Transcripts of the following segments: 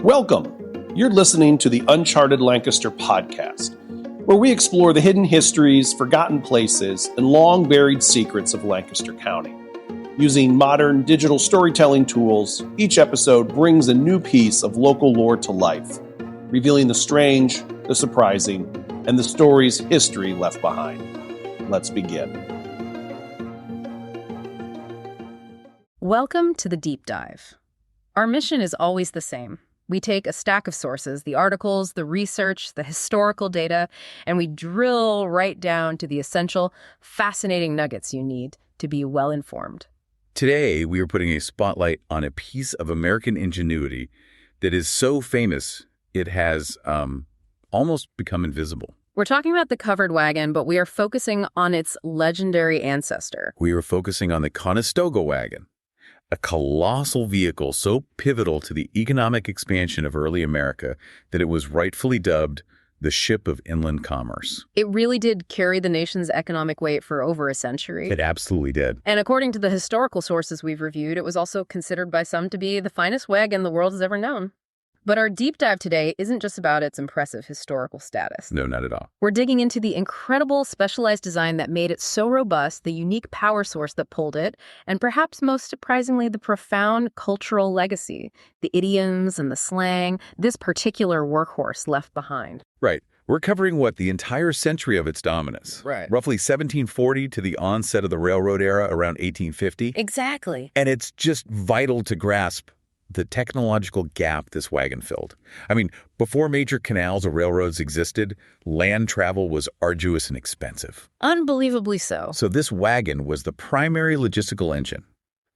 Welcome! You're listening to the Uncharted Lancaster podcast, where we explore the hidden histories, forgotten places, and long-buried secrets of Lancaster County. Using modern digital storytelling tools, each episode brings a new piece of local lore to life, revealing the strange, the surprising, and the stories history left behind. Let's begin. Welcome to the Deep Dive. Our mission is always the same. We take a stack of sources, the articles, the research, the historical data, and we drill right down to the essential, fascinating nuggets you need to be well-informed. Today, we are putting a spotlight on a piece of American ingenuity that is so famous it has almost become invisible. We're talking about the covered wagon, but we are focusing on its legendary ancestor. We are focusing on the Conestoga Wagon, a colossal vehicle so pivotal to the economic expansion of early America that it was rightfully dubbed the ship of inland commerce. It really did carry the nation's economic weight for over a century. It absolutely did. And according to the historical sources we've reviewed, it was also considered by some to be the finest wagon the world has ever known. But our deep dive today isn't just about its impressive historical status. No, not at all. We're digging into the incredible specialized design that made it so robust, the unique power source that pulled it, and perhaps most surprisingly, the profound cultural legacy, the idioms and the slang this particular workhorse left behind. Right. We're covering the entire century of its dominance. Right. Roughly 1740 to the onset of the railroad era around 1850. Exactly. And it's just vital to grasp the technological gap this wagon filled. I mean, before major canals or railroads existed, land travel was arduous and expensive. Unbelievably so. So this wagon was the primary logistical engine,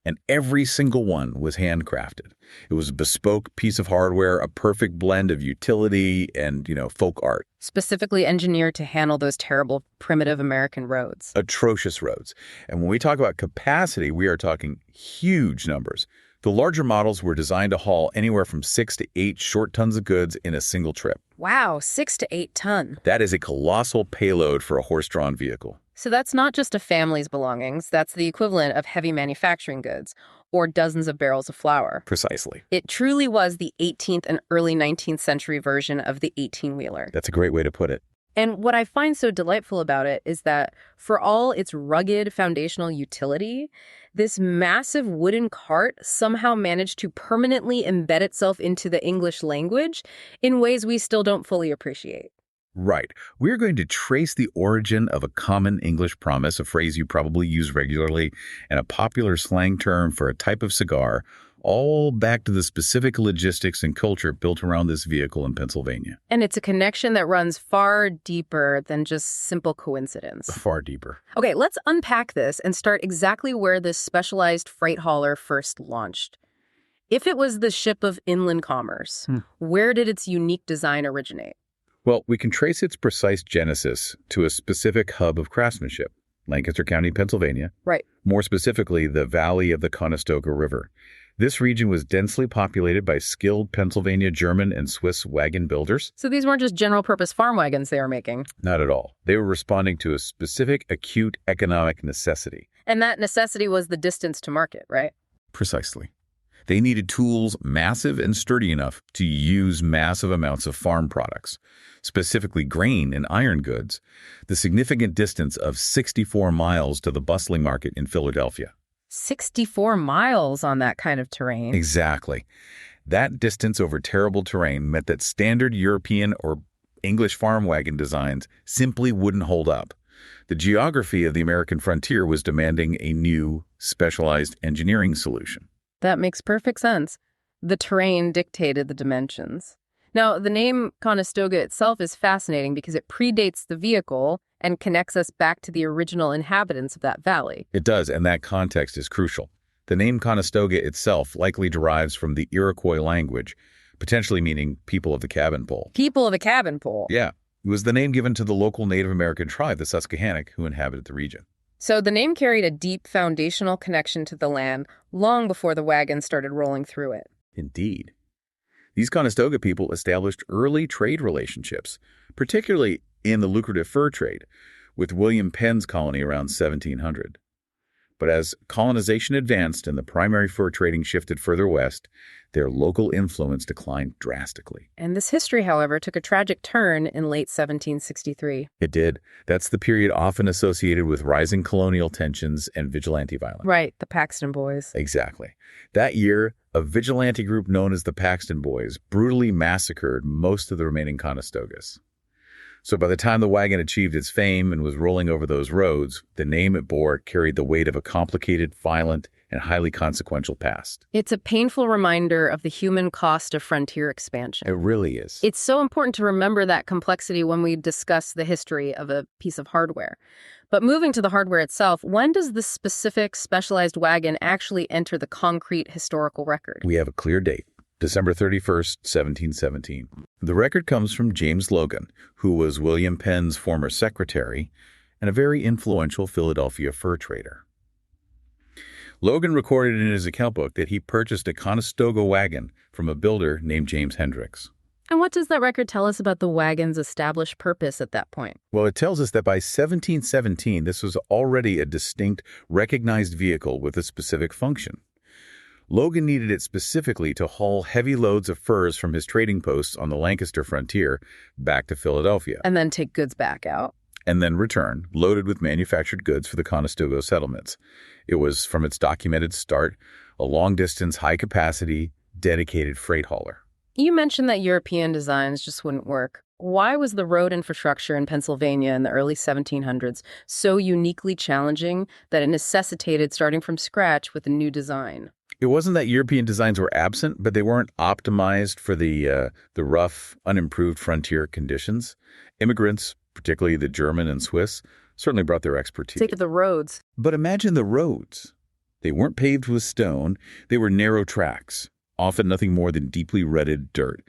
and every single one was handcrafted. It was a bespoke piece of hardware, a perfect blend of utility and, folk art. Specifically engineered to handle those terrible primitive American roads. Atrocious roads. And when we talk about capacity, we are talking huge numbers. The larger models were designed to haul anywhere from 6 to 8 short tons of goods in a single trip. Wow, 6 to 8 ton. That is a colossal payload for a horse-drawn vehicle. So that's not just a family's belongings. That's the equivalent of heavy manufacturing goods or dozens of barrels of flour. Precisely. It truly was the 18th and early 19th century version of the 18-wheeler. That's a great way to put it. And what I find so delightful about it is that for all its rugged foundational utility, this massive wooden cart somehow managed to permanently embed itself into the English language in ways we still don't fully appreciate. Right. We're going to trace the origin of a common English promise, a phrase you probably use regularly, and a popular slang term for a type of cigar, all back to the specific logistics and culture built around this vehicle in Pennsylvania. And it's a connection that runs far deeper than just simple coincidence. Far deeper. Okay, let's unpack this and start exactly where this specialized freight hauler first launched. If it was the ship of inland commerce, where did its unique design originate? Well, we can trace its precise genesis to a specific hub of craftsmanship, Lancaster County, Pennsylvania. Right. More specifically, the valley of the Conestoga River. This region was densely populated by skilled Pennsylvania, German, and Swiss wagon builders. So these weren't just general-purpose farm wagons they were making. Not at all. They were responding to a specific acute economic necessity. And that necessity was the distance to market, right? Precisely. They needed tools massive and sturdy enough to use massive amounts of farm products, specifically grain and iron goods, the significant distance of 64 miles to the bustling market in Philadelphia. 64 miles on that kind of terrain. Exactly. That distance over terrible terrain meant that standard European or English farm wagon designs simply wouldn't hold up. The geography of the American frontier was demanding a new, specialized engineering solution. That makes perfect sense. The terrain dictated the dimensions. Now, the name Conestoga itself is fascinating because it predates the vehicle and connects us back to the original inhabitants of that valley. It does, and that context is crucial. The name Conestoga itself likely derives from the Iroquois language, potentially meaning people of the cabin pole. People of the cabin pole. Yeah. It was the name given to the local Native American tribe, the Susquehannock, who inhabited the region. So the name carried a deep foundational connection to the land long before the wagon started rolling through it. Indeed. These Conestoga people established early trade relationships, particularly in the lucrative fur trade, with William Penn's colony around 1700. But as colonization advanced and the primary fur trading shifted further west, their local influence declined drastically. And this history, however, took a tragic turn in late 1763. It did. That's the period often associated with rising colonial tensions and vigilante violence. Right, the Paxton Boys. Exactly. That year, a vigilante group known as the Paxton Boys brutally massacred most of the remaining Conestogas. So by the time the wagon achieved its fame and was rolling over those roads, the name it bore carried the weight of a complicated, violent, and highly consequential past. It's a painful reminder of the human cost of frontier expansion. It really is. It's so important to remember that complexity when we discuss the history of a piece of hardware. But moving to the hardware itself, when does this specific specialized wagon actually enter the concrete historical record? We have a clear date. December 31st, 1717. The record comes from James Logan, who was William Penn's former secretary and a very influential Philadelphia fur trader. Logan recorded in his account book that he purchased a Conestoga wagon from a builder named James Hendricks. And what does that record tell us about the wagon's established purpose at that point? Well, it tells us that by 1717, this was already a distinct, recognized vehicle with a specific function. Logan needed it specifically to haul heavy loads of furs from his trading posts on the Lancaster frontier back to Philadelphia. And then take goods back out. And then return, loaded with manufactured goods for the Conestoga settlements. It was, from its documented start, a long-distance, high-capacity, dedicated freight hauler. You mentioned that European designs just wouldn't work. Why was the road infrastructure in Pennsylvania in the early 1700s so uniquely challenging that it necessitated starting from scratch with a new design? It wasn't that European designs were absent, but they weren't optimized for the rough, unimproved frontier conditions. Immigrants, particularly the German and Swiss, certainly brought their expertise. Take the roads. But imagine the roads. They weren't paved with stone. They were narrow tracks, often nothing more than deeply rutted dirt.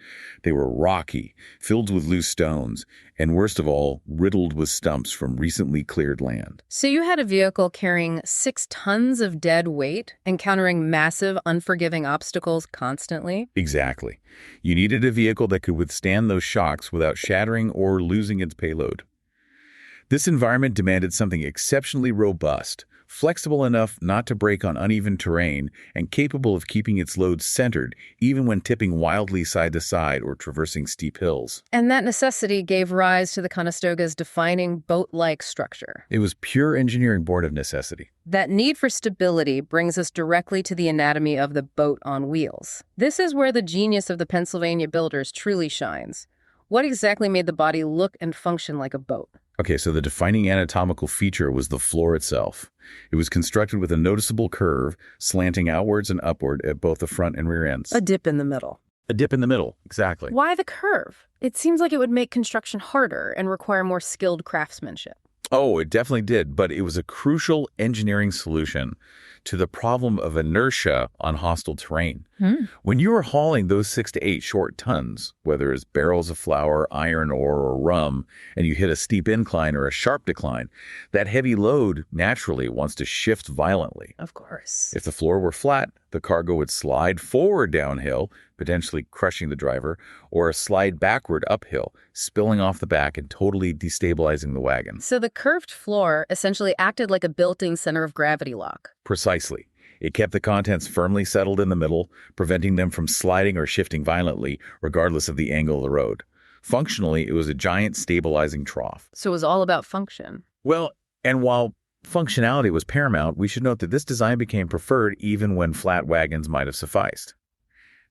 They were rocky, filled with loose stones, and worst of all, riddled with stumps from recently cleared land. So you had a vehicle carrying 6 tons of dead weight, encountering massive, unforgiving obstacles constantly? Exactly. You needed a vehicle that could withstand those shocks without shattering or losing its payload. This environment demanded something exceptionally robust, flexible enough not to break on uneven terrain, and capable of keeping its load centered even when tipping wildly side to side or traversing steep hills. And that necessity gave rise to the Conestoga's defining boat-like structure. It was pure engineering born of necessity. That need for stability brings us directly to the anatomy of the boat on wheels. This is where the genius of the Pennsylvania builders truly shines. What exactly made the body look and function like a boat? Okay, so the defining anatomical feature was the floor itself. It was constructed with a noticeable curve, slanting outwards and upward at both the front and rear ends. A dip in the middle. A dip in the middle, exactly. Why the curve? It seems like it would make construction harder and require more skilled craftsmanship. Oh, it definitely did, but it was a crucial engineering solution to the problem of inertia on hostile terrain. When you were hauling those 6 to 8 short tons, whether it's barrels of flour, iron ore, or rum, and you hit a steep incline or a sharp decline, that heavy load naturally wants to shift violently. Of course. If the floor were flat, the cargo would slide forward downhill, potentially crushing the driver, or slide backward uphill, spilling off the back and totally destabilizing the wagon. So the curved floor essentially acted like a built-in center of gravity lock. Precisely. It kept the contents firmly settled in the middle, preventing them from sliding or shifting violently, regardless of the angle of the road. Functionally, it was a giant stabilizing trough. So it was all about function. Well, and while functionality was paramount, we should note that this design became preferred even when flat wagons might have sufficed.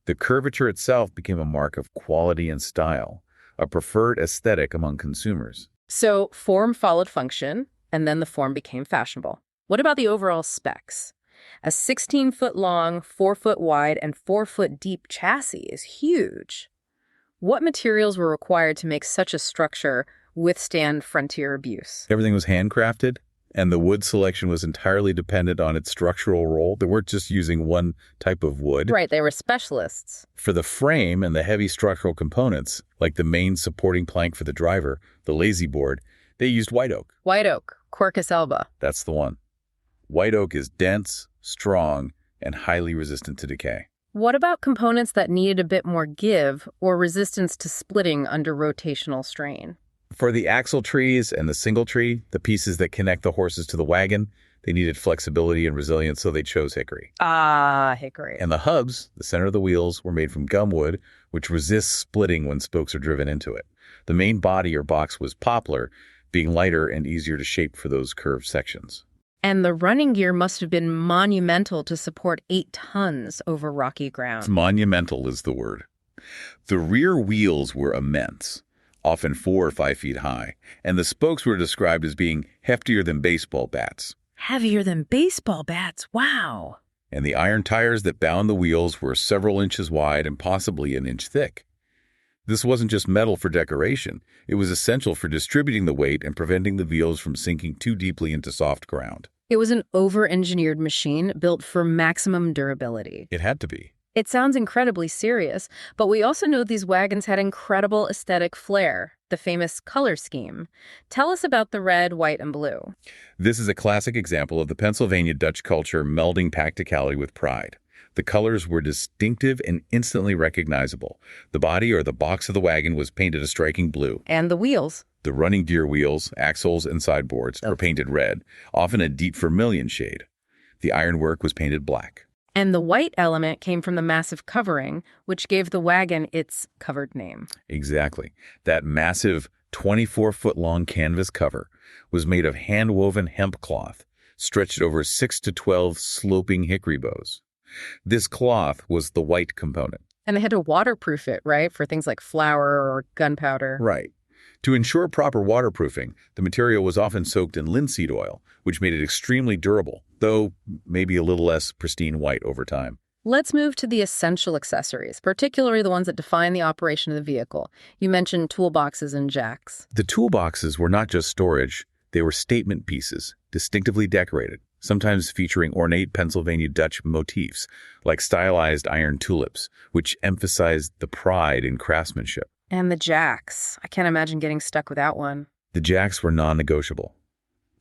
The curvature itself became a mark of quality and style, a preferred aesthetic among consumers. So form followed function, and then the form became fashionable. What about the overall specs? A 16-foot long, 4-foot wide, and 4-foot deep chassis is huge. What materials were required to make such a structure withstand frontier abuse? Everything was handcrafted, and the wood selection was entirely dependent on its structural role. They weren't just using one type of wood. Right, they were specialists. For the frame and the heavy structural components, like the main supporting plank for the driver, the lazy board, they used white oak. White oak, Quercus alba. That's the one. White oak is dense, strong, and highly resistant to decay. What about components that needed a bit more give or resistance to splitting under rotational strain? For the axle trees and the single tree, the pieces that connect the horses to the wagon, They needed flexibility and resilience, so they chose hickory. Ah, hickory. And the hubs, the center of the wheels, were made from gum wood, which resists splitting when spokes are driven into it. The main body or box was poplar, being lighter and easier to shape for those curved sections. And the running gear must have been monumental to support 8 tons over rocky ground. Monumental is the word. The rear wheels were immense, often 4 or 5 feet high, and the spokes were described as being heftier than baseball bats. Heavier than baseball bats, wow. And the iron tires that bound the wheels were several inches wide and possibly an inch thick. This wasn't just metal for decoration. It was essential for distributing the weight and preventing the wheels from sinking too deeply into soft ground. It was an over-engineered machine built for maximum durability. It had to be. It sounds incredibly serious, but we also know these wagons had incredible aesthetic flair, the famous color scheme. Tell us about the red, white, and blue. This is a classic example of the Pennsylvania Dutch culture melding practicality with pride. The colors were distinctive and instantly recognizable. The body or the box of the wagon was painted a striking blue. And the wheels. The running gear wheels, axles, and sideboards were painted red, often a deep vermilion shade. The ironwork was painted black. And the white element came from the massive covering, which gave the wagon its covered name. Exactly. That massive 24-foot-long canvas cover was made of hand-woven hemp cloth, stretched over 6 to 12 sloping hickory bows. This cloth was the white component. And they had to waterproof it, right, for things like flour or gunpowder. Right. To ensure proper waterproofing, the material was often soaked in linseed oil, which made it extremely durable, though maybe a little less pristine white over time. Let's move to the essential accessories, particularly the ones that define the operation of the vehicle. You mentioned toolboxes and jacks. The toolboxes were not just storage, they were statement pieces, distinctively decorated, sometimes featuring ornate Pennsylvania Dutch motifs, like stylized iron tulips, which emphasized the pride in craftsmanship. And the jacks. I can't imagine getting stuck without one. The jacks were non-negotiable.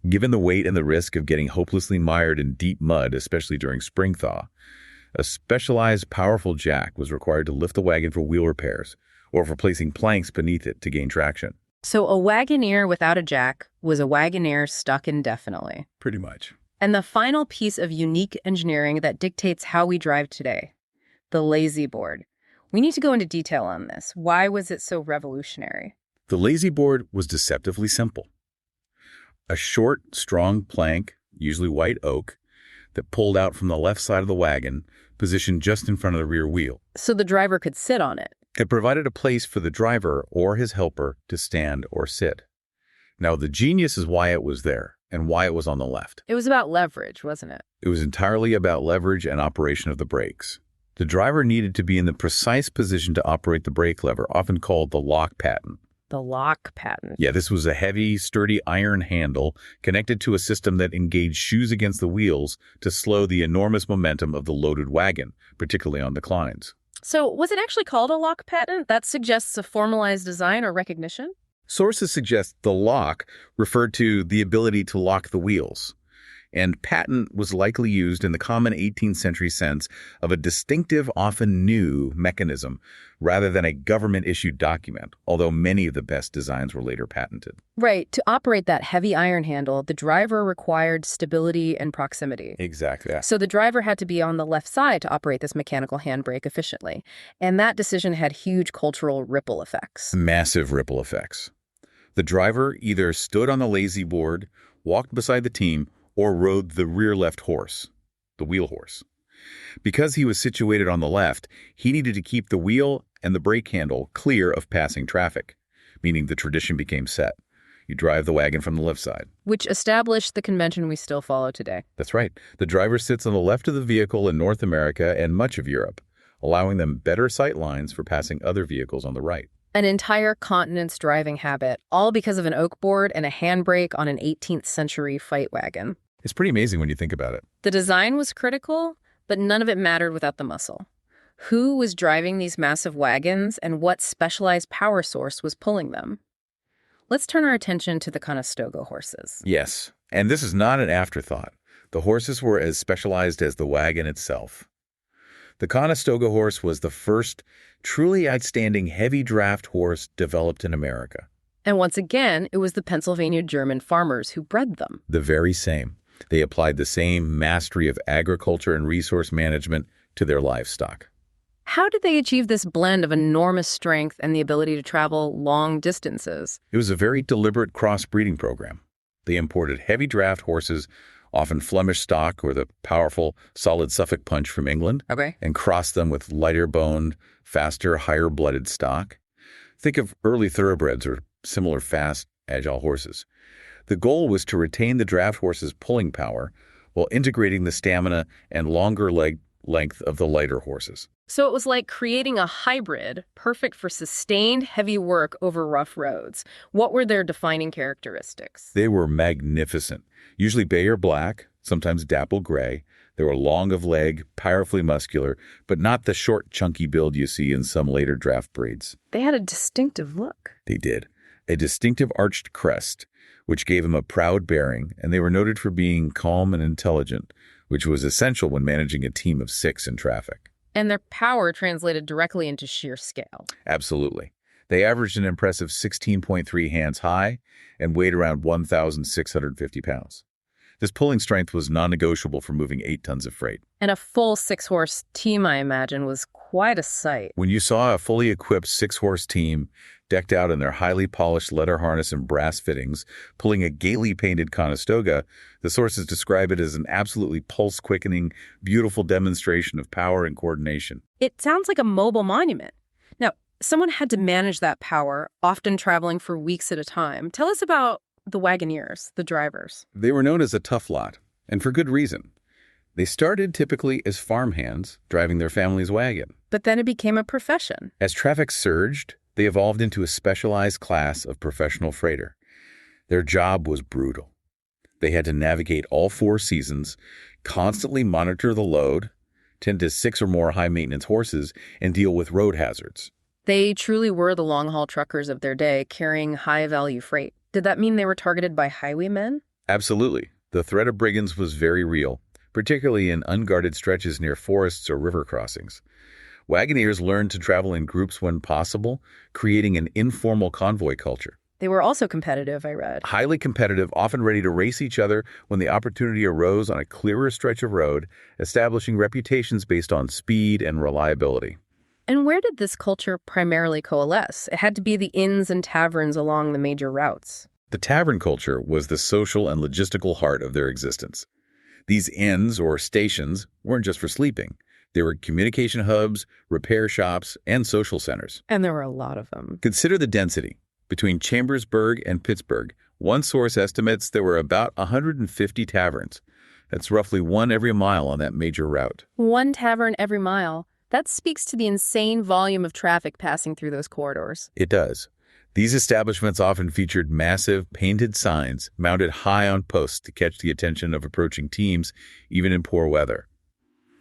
Given the weight and the risk of getting hopelessly mired in deep mud, especially during spring thaw, a specialized, powerful jack was required to lift the wagon for wheel repairs or for placing planks beneath it to gain traction. So a wagoneer without a jack was a wagoneer stuck indefinitely. Pretty much. And the final piece of unique engineering that dictates how we drive today, the lazy board. We need to go into detail on this. Why was it so revolutionary? The lazy board was deceptively simple. A short, strong plank, usually white oak, that pulled out from the left side of the wagon, positioned just in front of the rear wheel. So the driver could sit on it. It provided a place for the driver or his helper to stand or sit. Now, the genius is why it was there and why it was on the left. It was about leverage, wasn't it? It was entirely about leverage and operation of the brakes. The driver needed to be in the precise position to operate the brake lever, often called the lock pattern. The lock pattern. Yeah, this was a heavy, sturdy iron handle connected to a system that engaged shoes against the wheels to slow the enormous momentum of the loaded wagon, particularly on declines. So was it actually called a lock pattern? That suggests a formalized design or recognition? Sources suggest the lock referred to the ability to lock the wheels, and patent was likely used in the common 18th century sense of a distinctive, often new mechanism rather than a government-issued document, although many of the best designs were later patented. Right. To operate that heavy iron handle, the driver required stability and proximity. Exactly. So the driver had to be on the left side to operate this mechanical handbrake efficiently. And that decision had huge cultural ripple effects. Massive ripple effects. The driver either stood on the lazy board, walked beside the team, or rode the rear left horse, the wheel horse. Because he was situated on the left, he needed to keep the wheel and the brake handle clear of passing traffic, meaning the tradition became set. You drive the wagon from the left side. Which established the convention we still follow today. That's right. The driver sits on the left of the vehicle in North America and much of Europe, allowing them better sight lines for passing other vehicles on the right. An entire continent's driving habit, all because of an oak board and a handbrake on an 18th century fight wagon. It's pretty amazing when you think about it. The design was critical, but none of it mattered without the muscle. Who was driving these massive wagons and what specialized power source was pulling them? Let's turn our attention to the Conestoga horses. Yes, and this is not an afterthought. The horses were as specialized as the wagon itself. The Conestoga horse was the first truly outstanding heavy draft horse developed in America. And once again, it was the Pennsylvania German farmers who bred them. The very same. They applied the same mastery of agriculture and resource management to their livestock. How did they achieve this blend of enormous strength and the ability to travel long distances? It was a very deliberate crossbreeding program. They imported heavy draft horses, often Flemish stock or the powerful solid Suffolk punch from England, Okay. and crossed them with lighter-boned, faster, higher-blooded stock. Think of early thoroughbreds or similar fast, agile horses. The goal was to retain the draft horse's pulling power while integrating the stamina and longer leg length of the lighter horses. So it was like creating a hybrid, perfect for sustained heavy work over rough roads. What were their defining characteristics? They were magnificent, usually bay or black, sometimes dapple gray. They were long of leg, powerfully muscular, but not the short, chunky build you see in some later draft breeds. They had a distinctive look. They did. A distinctive arched crest, which gave them a proud bearing, and they were noted for being calm and intelligent, which was essential when managing a team of 6 in traffic. And their power translated directly into sheer scale. Absolutely. They averaged an impressive 16.3 hands high and weighed around 1,650 pounds. This pulling strength was non-negotiable for moving 8 tons of freight. And a full 6-horse team, I imagine, was quite a sight. When you saw a fully equipped 6-horse team decked out in their highly polished leather harness and brass fittings, pulling a gaily painted Conestoga, the sources describe it as an absolutely pulse-quickening, beautiful demonstration of power and coordination. It sounds like a mobile monument. Now, someone had to manage that power, often traveling for weeks at a time. Tell us about the wagoneers, the drivers. They were known as a tough lot, and for good reason. They started typically as farmhands, driving their family's wagon. But then it became a profession. As traffic surged, they evolved into a specialized class of professional freighter. Their job was brutal. They had to navigate all 4 seasons, constantly monitor the load, tend to 6 or more high-maintenance horses, and deal with road hazards. They truly were the long-haul truckers of their day, carrying high-value freight. Did that mean they were targeted by highwaymen? Absolutely. The threat of brigands was very real, particularly in unguarded stretches near forests or river crossings. Wagoneers learned to travel in groups when possible, creating an informal convoy culture. They were also competitive, I read. Highly competitive, often ready to race each other when the opportunity arose on a clearer stretch of road, establishing reputations based on speed and reliability. And where did this culture primarily coalesce? It had to be the inns and taverns along the major routes. The tavern culture was the social and logistical heart of their existence. These inns, or stations, weren't just for sleeping. They were communication hubs, repair shops, and social centers. And there were a lot of them. Consider the density. Between Chambersburg and Pittsburgh, one source estimates there were about 150 taverns. That's roughly 1 every mile on that major route. 1 tavern every mile. That speaks to the insane volume of traffic passing through those corridors. It does. These establishments often featured massive, painted signs mounted high on posts to catch the attention of approaching teams, even in poor weather.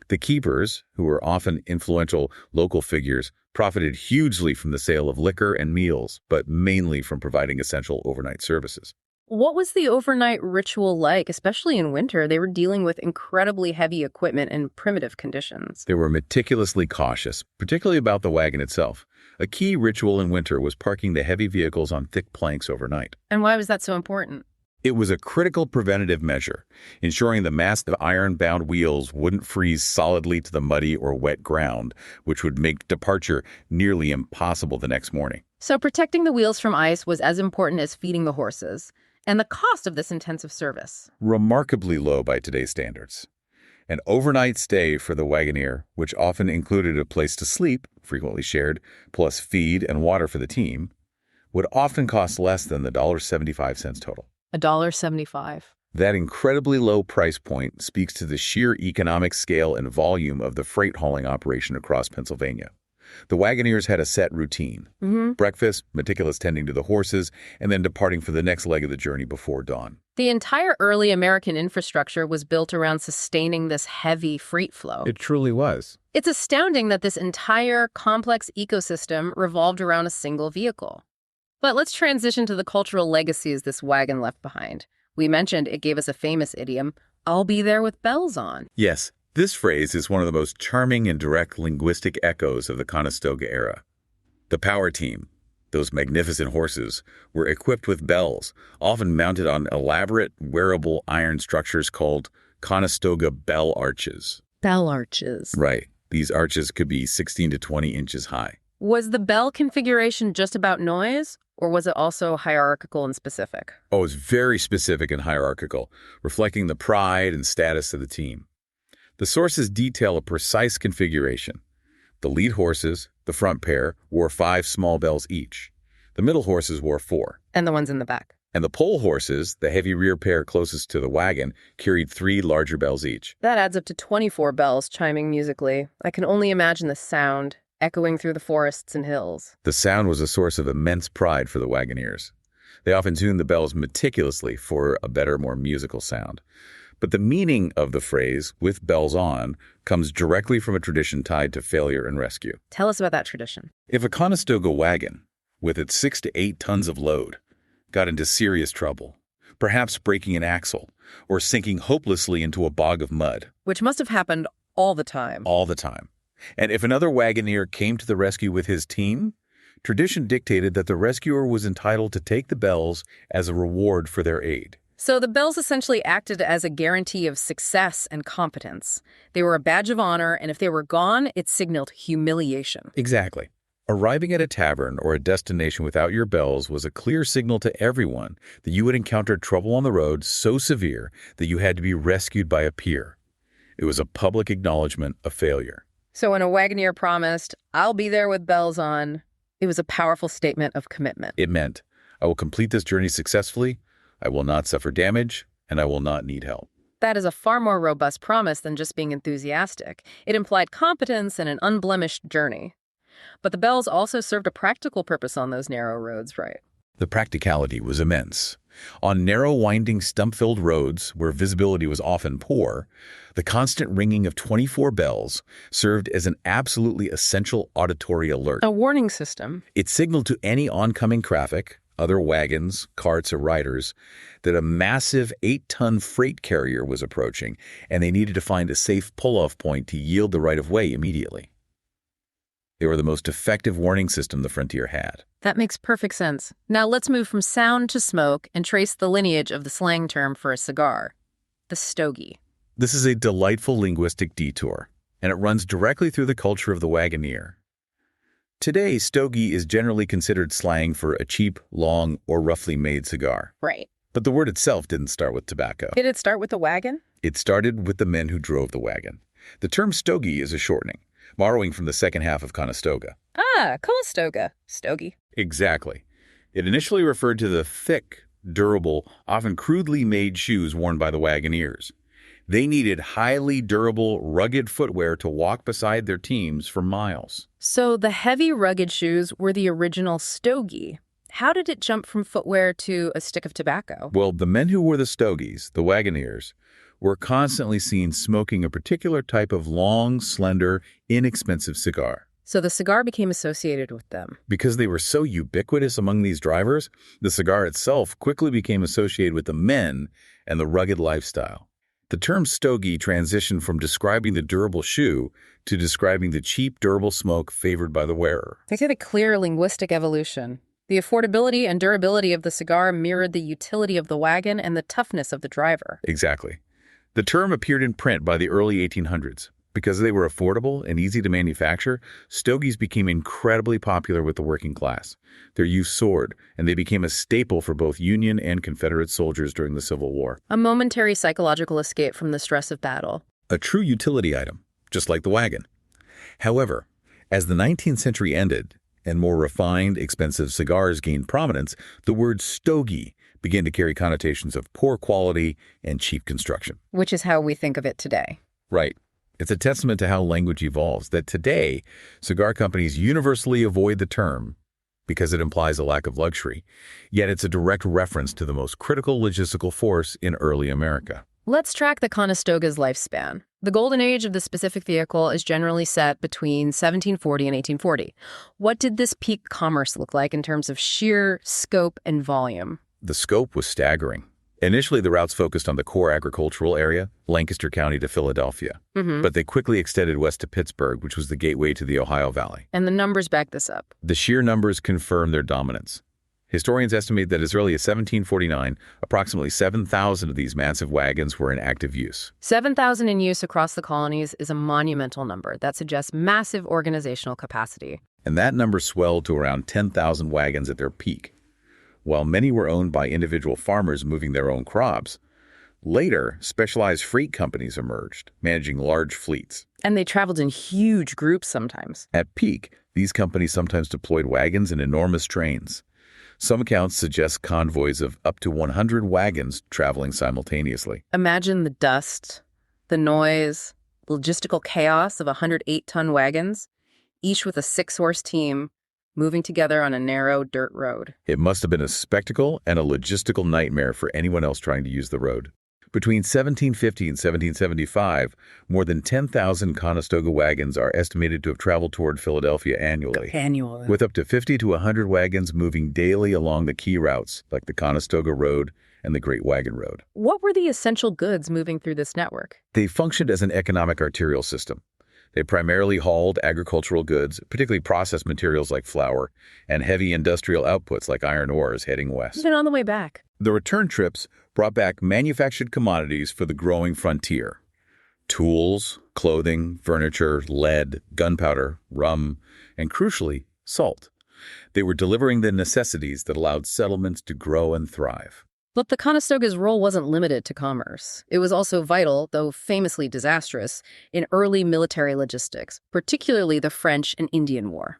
The keepers, who were often influential local figures, profited hugely from the sale of liquor and meals, but mainly from providing essential overnight services. What was the overnight ritual like, especially in winter? They were dealing with incredibly heavy equipment and primitive conditions. They were meticulously cautious, particularly about the wagon itself. A key ritual in winter was parking the heavy vehicles on thick planks overnight. And why was that so important? It was a critical preventative measure, ensuring the massive iron-bound wheels wouldn't freeze solidly to the muddy or wet ground, which would make departure nearly impossible the next morning. So protecting the wheels from ice was as important as feeding the horses. And the cost of this intensive service? Remarkably low by today's standards. An overnight stay for the wagoneer, which often included a place to sleep, frequently shared, plus feed and water for the team, would often cost less than the $1.75 total. $1.75. That incredibly low price point speaks to the sheer economic scale and volume of the freight hauling operation across Pennsylvania. The wagoneers had a set routine. Breakfast, meticulous tending to the horses, and then departing for the next leg of the journey before dawn. The entire early American infrastructure was built around sustaining this heavy freight flow. It truly was. It's astounding that this entire complex ecosystem revolved around a single vehicle. But let's transition to the cultural legacies this wagon left behind. We mentioned it gave us a famous idiom, "I'll be there with bells on." Yes. This phrase is one of the most charming and direct linguistic echoes of the Conestoga era. The power team, Those magnificent horses were equipped with bells, often mounted on elaborate, wearable iron structures called Conestoga bell arches. Bell arches. Right. These arches could be 16 to 20 inches high. Was the bell configuration just about noise, or was it also hierarchical and specific? Oh, it's very specific and hierarchical, reflecting the pride and status of the team. The sources detail a precise configuration. The lead horses, the front pair, wore 5 small bells each. The middle horses wore 4. And the ones in the back. And the pole horses, the heavy rear pair closest to the wagon, carried 3 larger bells each. That adds up to 24 bells chiming musically. I can only imagine the sound echoing through the forests and hills. The sound was a source of immense pride for the wagoneers. They often tuned the bells meticulously for a better, more musical sound. But the meaning of the phrase, "with bells on," comes directly from a tradition tied to failure and rescue. Tell us about that tradition. If a Conestoga wagon, with its 6 to 8 tons of load, got into serious trouble, perhaps breaking an axle or sinking hopelessly into a bog of mud. Which must have happened all the time. All the time. And if another wagoneer came to the rescue with his team, tradition dictated that the rescuer was entitled to take the bells as a reward for their aid. So the bells essentially acted as a guarantee of success and competence. They were a badge of honor, and if they were gone, it signaled humiliation. Exactly. Arriving at a tavern or a destination without your bells was a clear signal to everyone that you had encountered trouble on the road so severe that you had to be rescued by a peer. It was a public acknowledgement of failure. So when a wagoneer promised, "I'll be there with bells on," it was a powerful statement of commitment. It meant, I will complete this journey successfully, I will not suffer damage, and I will not need help. That is a far more robust promise than just being enthusiastic. It implied competence and an unblemished journey. But the bells also served a practical purpose on those narrow roads, right? The practicality was immense. On narrow, winding, stump-filled roads where visibility was often poor, the constant ringing of 24 bells served as an absolutely essential auditory alert. A warning system. It signaled to any oncoming traffic, other wagons, carts, or riders, that a massive 8-ton freight carrier was approaching, and they needed to find a safe pull-off point to yield the right-of-way immediately. They were the most effective warning system the frontier had. That makes perfect sense. Now let's move from sound to smoke and trace the lineage of the slang term for a cigar, the stogie. This is a delightful linguistic detour, and it runs directly through the culture of the wagoneer. Today, stogie is generally considered slang for a cheap, long, or roughly made cigar. Right. But the word itself didn't start with tobacco. Did it start with the wagon? It started with the men who drove the wagon. The term stogie is a shortening, borrowing from the second half of Conestoga. Ah, Conestoga. Stogie. Exactly. It initially referred to the thick, durable, often crudely made shoes worn by the wagoneers. They needed highly durable, rugged footwear to walk beside their teams for miles. So the heavy, rugged shoes were the original stogie. How did it jump from footwear to a stick of tobacco? Well, the men who wore the stogies, the wagoneers, were constantly seen smoking a particular type of long, slender, inexpensive cigar. So the cigar became associated with them. Because they were so ubiquitous among these drivers, the cigar itself quickly became associated with the men and the rugged lifestyle. The term stogie transitioned from describing the durable shoe to describing the cheap, durable smoke favored by the wearer. They did a clear linguistic evolution. The affordability and durability of the cigar mirrored the utility of the wagon and the toughness of the driver. Exactly. The term appeared in print by the early 1800s. Because they were affordable and easy to manufacture, stogies became incredibly popular with the working class. Their use soared, and they became a staple for both Union and Confederate soldiers during the Civil War. A momentary psychological escape from the stress of battle. A true utility item, just like the wagon. However, as the 19th century ended and more refined, expensive cigars gained prominence, the word stogie began to carry connotations of poor quality and cheap construction. Which is how we think of it today. Right. It's a testament to how language evolves that today, cigar companies universally avoid the term because it implies a lack of luxury, yet it's a direct reference to the most critical logistical force in early America. Let's track the Conestoga's lifespan. The golden age of the specific vehicle is generally set between 1740 and 1840. What did this peak commerce look like in terms of sheer scope and volume? The scope was staggering. Initially, the routes focused on the core agricultural area, Lancaster County to Philadelphia. But they quickly extended west to Pittsburgh, which was the gateway to the Ohio Valley. And the numbers back this up. The sheer numbers confirm their dominance. Historians estimate that as early as 1749, approximately 7,000 of these massive wagons were in active use. 7,000 in use across the colonies is a monumental number that suggests massive organizational capacity. And that number swelled to around 10,000 wagons at their peak. While many were owned by individual farmers moving their own crops, later, specialized freight companies emerged, managing large fleets. And they traveled in huge groups sometimes. At peak, these companies sometimes deployed wagons in enormous trains. Some accounts suggest convoys of up to 100 wagons traveling simultaneously. Imagine the dust, the noise, logistical chaos of 108-ton wagons, each with a 6-horse team, moving together on a narrow dirt road. It must have been a spectacle and a logistical nightmare for anyone else trying to use the road. Between 1750 and 1775, more than 10,000 Conestoga wagons are estimated to have traveled toward Philadelphia annually. With up to 50 to 100 wagons moving daily along the key routes, like the Conestoga Road and the Great Wagon Road. What were the essential goods moving through this network? They functioned as an economic arterial system. They primarily hauled agricultural goods, particularly processed materials like flour, and heavy industrial outputs like iron ores heading west. Even on the way back. The return trips brought back manufactured commodities for the growing frontier. Tools, clothing, furniture, lead, gunpowder, rum, and crucially, salt. They were delivering the necessities that allowed settlements to grow and thrive. But the Conestoga's role wasn't limited to commerce. It was also vital, though famously disastrous, in early military logistics, particularly the French and Indian War.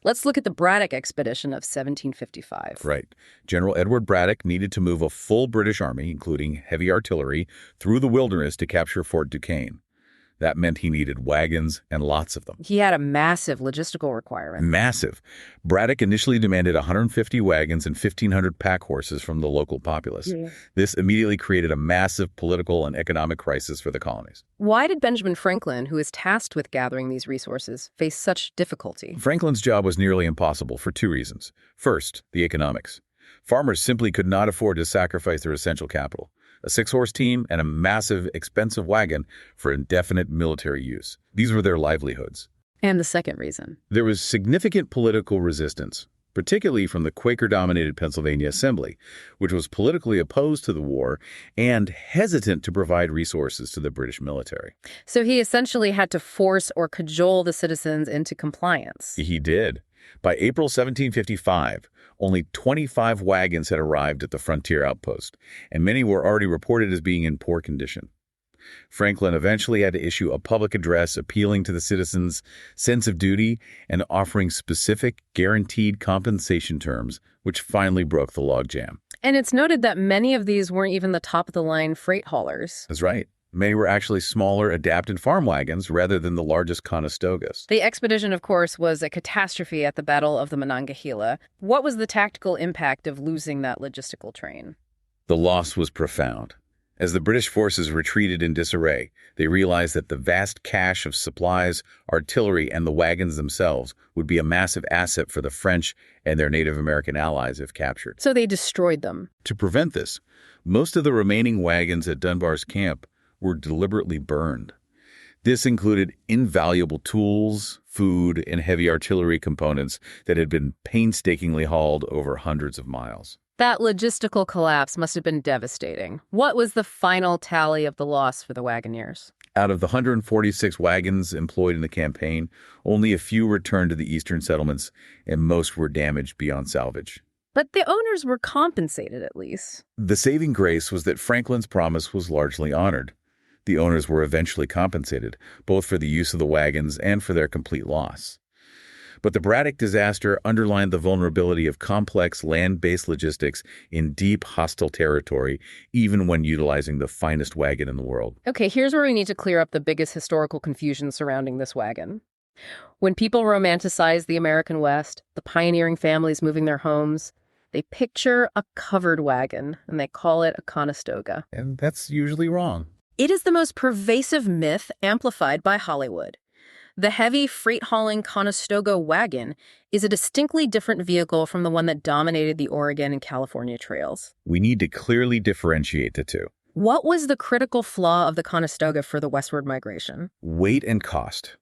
Let's look at the Braddock expedition of 1755. Right. General Edward Braddock needed to move a full British army, including heavy artillery, through the wilderness to capture Fort Duquesne. That meant he needed wagons and lots of them. He had a massive logistical requirement. Massive. Braddock initially demanded 150 wagons and 1,500 pack horses from the local populace. This immediately created a massive political and economic crisis for the colonies. Why did Benjamin Franklin, who is tasked with gathering these resources, face such difficulty? Franklin's job was nearly impossible for 2 reasons. First, the economics. Farmers simply could not afford to sacrifice their essential capital, a 6-horse team and a massive, expensive wagon for indefinite military use. These were their livelihoods. And the second reason? There was significant political resistance, particularly from the Quaker-dominated Pennsylvania Assembly, which was politically opposed to the war and hesitant to provide resources to the British military. So he essentially had to force or cajole the citizens into compliance. He did. By April 1755, only 25 wagons had arrived at the frontier outpost, and many were already reported as being in poor condition. Franklin eventually had to issue a public address appealing to the citizens' sense of duty and offering specific, guaranteed compensation terms, which finally broke the logjam. And it's noted that many of these weren't even the top-of-the-line freight haulers. That's right. Many were actually smaller, adapted farm wagons rather than the largest Conestogas. The expedition, of course, was a catastrophe at the Battle of the Monongahela. What was the tactical impact of losing that logistical train? The loss was profound. As the British forces retreated in disarray, they realized that the vast cache of supplies, artillery, and the wagons themselves would be a massive asset for the French and their Native American allies if captured. So they destroyed them. To prevent this, most of the remaining wagons at Dunbar's camp were deliberately burned. This included invaluable tools, food, and heavy artillery components that had been painstakingly hauled over hundreds of miles. That logistical collapse must have been devastating. What was the final tally of the loss for the wagoners? Out of the 146 wagons employed in the campaign, only a few returned to the eastern settlements, and most were damaged beyond salvage. But the owners were compensated, at least. The saving grace was that Franklin's promise was largely honored. The owners were eventually compensated, both for the use of the wagons and for their complete loss. But the Braddock disaster underlined the vulnerability of complex land-based logistics in deep hostile territory, even when utilizing the finest wagon in the world. Okay, here's where we need to clear up the biggest historical confusion surrounding this wagon. When people romanticize the American West, the pioneering families moving their homes, they picture a covered wagon, and they call it a Conestoga. And that's usually wrong. It is the most pervasive myth amplified by Hollywood. The heavy freight-hauling Conestoga Wagon is a distinctly different vehicle from the one that dominated the Oregon and California trails. We need to clearly differentiate the two. What was the critical flaw of the Conestoga for the westward migration? Weight and cost.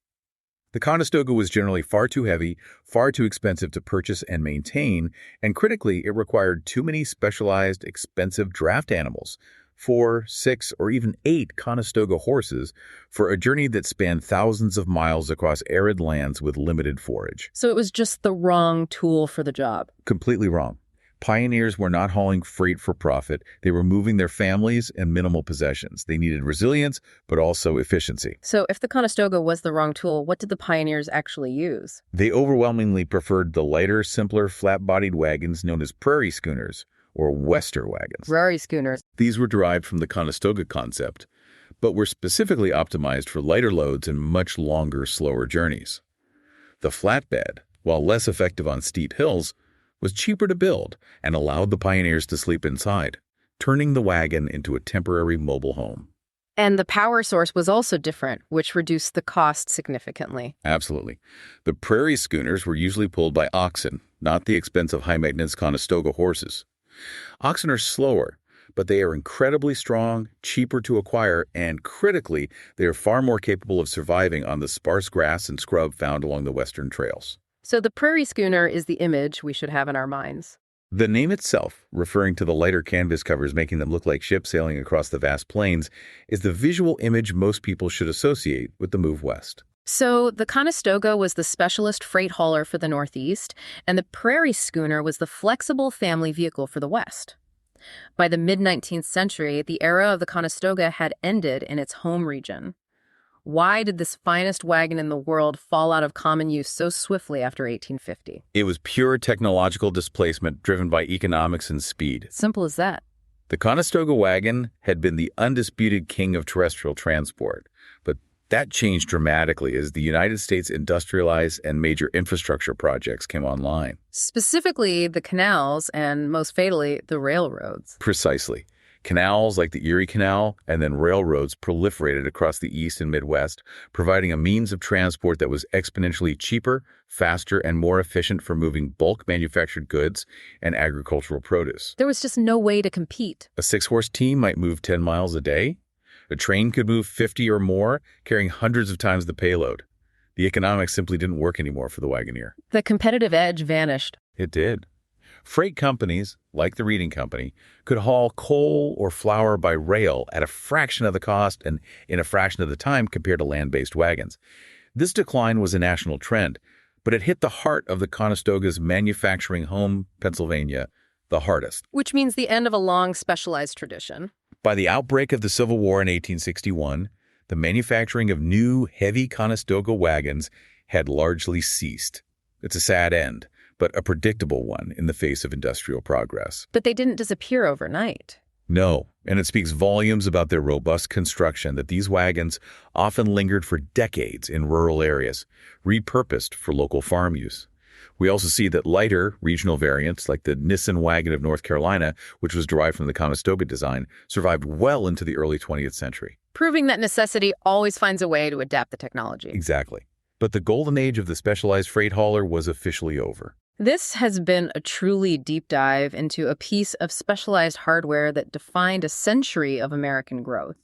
The Conestoga was generally far too heavy, far too expensive to purchase and maintain, and critically, it required too many specialized, expensive draft animals, 4, 6, or even 8 Conestoga horses, for a journey that spanned thousands of miles across arid lands with limited forage. So it was just the wrong tool for the job. Completely wrong. Pioneers were not hauling freight for profit. They were moving their families and minimal possessions. They needed resilience, but also efficiency. So if the Conestoga was the wrong tool, what did the pioneers actually use? They overwhelmingly preferred the lighter, simpler, flat-bodied wagons known as prairie schooners, or Wester wagons. Prairie schooners. These were derived from the Conestoga concept, but were specifically optimized for lighter loads and much longer, slower journeys. The flatbed, while less effective on steep hills, was cheaper to build and allowed the pioneers to sleep inside, turning the wagon into a temporary mobile home. And the power source was also different, which reduced the cost significantly. Absolutely. The prairie schooners were usually pulled by oxen, not the expensive high-maintenance Conestoga horses. Oxen are slower, but they are incredibly strong, cheaper to acquire, and critically, they are far more capable of surviving on the sparse grass and scrub found along the western trails. So the prairie schooner is the image we should have in our minds. The name itself, referring to the lighter canvas covers making them look like ships sailing across the vast plains, is the visual image most people should associate with the move west. So the Conestoga was the specialist freight hauler for the Northeast, and the prairie schooner was the flexible family vehicle for the West. By the mid-19th century, the era of the Conestoga had ended in its home region. Why did this finest wagon in the world fall out of common use so swiftly after 1850? It was pure technological displacement driven by economics and speed. Simple as that. The Conestoga wagon had been the undisputed king of terrestrial transport, but that changed dramatically as the United States industrialized and major infrastructure projects came online. Specifically, the canals and, most fatally, the railroads. Precisely. Canals like the Erie Canal and then railroads proliferated across the East and Midwest, providing a means of transport that was exponentially cheaper, faster, and more efficient for moving bulk manufactured goods and agricultural produce. There was just no way to compete. A 6-horse team might move 10 miles a day. A train could move 50 or more, carrying hundreds of times the payload. The economics simply didn't work anymore for the wagoneer. The competitive edge vanished. It did. Freight companies, like the Reading Company, could haul coal or flour by rail at a fraction of the cost and in a fraction of the time compared to land-based wagons. This decline was a national trend, but it hit the heart of the Conestoga's manufacturing home, Pennsylvania, the hardest. Which means the end of a long, specialized tradition. By the outbreak of the Civil War in 1861, the manufacturing of new, heavy Conestoga wagons had largely ceased. It's a sad end, but a predictable one in the face of industrial progress. But they didn't disappear overnight. No, and it speaks volumes about their robust construction that these wagons often lingered for decades in rural areas, repurposed for local farm use. We also see that lighter regional variants, like the Nissen wagon of North Carolina, which was derived from the Conestoga design, survived well into the early 20th century. Proving that necessity always finds a way to adapt the technology. Exactly. But the golden age of the specialized freight hauler was officially over. This has been a truly deep dive into a piece of specialized hardware that defined a century of American growth.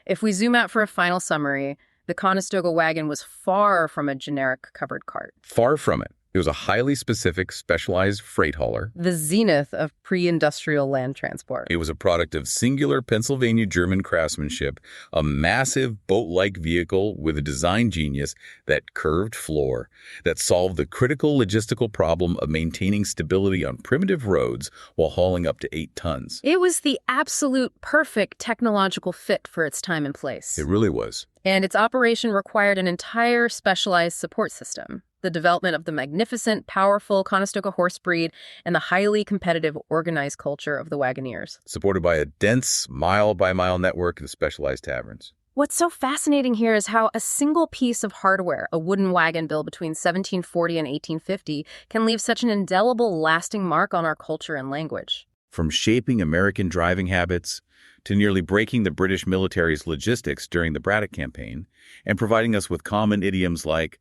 If we zoom out for a final summary, the Conestoga wagon was far from a generic covered cart. Far from it. It was a highly specific, specialized freight hauler. The zenith of pre-industrial land transport. It was a product of singular Pennsylvania German craftsmanship, a massive boat-like vehicle with a design genius, that curved floor, that solved the critical logistical problem of maintaining stability on primitive roads while hauling up to 8 tons. It was the absolute perfect technological fit for its time and place. It really was. And its operation required an entire specialized support system. The development of the magnificent, powerful Conestoga horse breed, and the highly competitive, organized culture of the wagoneers. Supported by a dense, mile-by-mile network of specialized taverns. What's so fascinating here is how a single piece of hardware, a wooden wagon built between 1740 and 1850, can leave such an indelible, lasting mark on our culture and language. from shaping American driving habits to nearly breaking the British military's logistics during the Braddock campaign and providing us with common idioms like,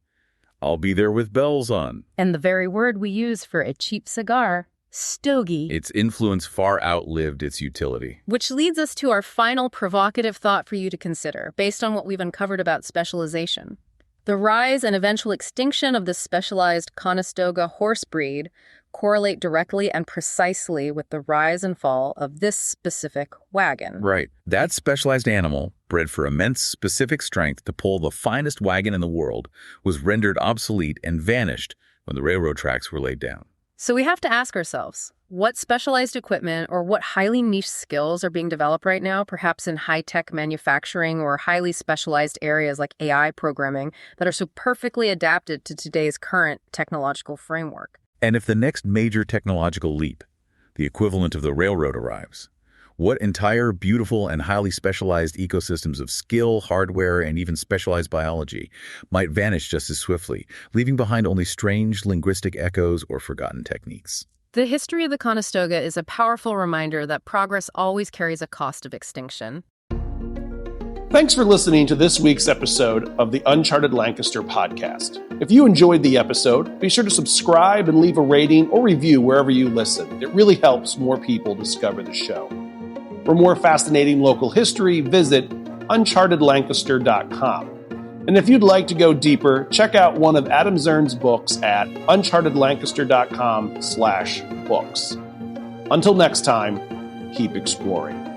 "I'll be there with bells on." And the very word we use for a cheap cigar, stogie. Its influence far outlived its utility. Which leads us to our final provocative thought for you to consider, based on what we've uncovered about specialization. The rise and eventual extinction of this specialized Conestoga horse breed correlate directly and precisely with the rise and fall of this specific wagon. Right. That specialized animal, bred for immense specific strength to pull the finest wagon in the world, was rendered obsolete and vanished when the railroad tracks were laid down. So we have to ask ourselves, what specialized equipment or what highly niche skills are being developed right now, perhaps in high-tech manufacturing or highly specialized areas like AI programming, that are so perfectly adapted to today's current technological framework? And if the next major technological leap, the equivalent of the railroad, arrives, what entire beautiful and highly specialized ecosystems of skill, hardware, and even specialized biology might vanish just as swiftly, leaving behind only strange linguistic echoes or forgotten techniques? The history of the Conestoga is a powerful reminder that progress always carries a cost of extinction. Thanks for listening to this week's episode of the Uncharted Lancaster podcast. If you enjoyed the episode, be sure to subscribe and leave a rating or review wherever you listen. It really helps more people discover the show. For more fascinating local history, visit unchartedlancaster.com. And if you'd like to go deeper, check out one of Adam Zern's books at unchartedlancaster.com/books. Until next time, keep exploring.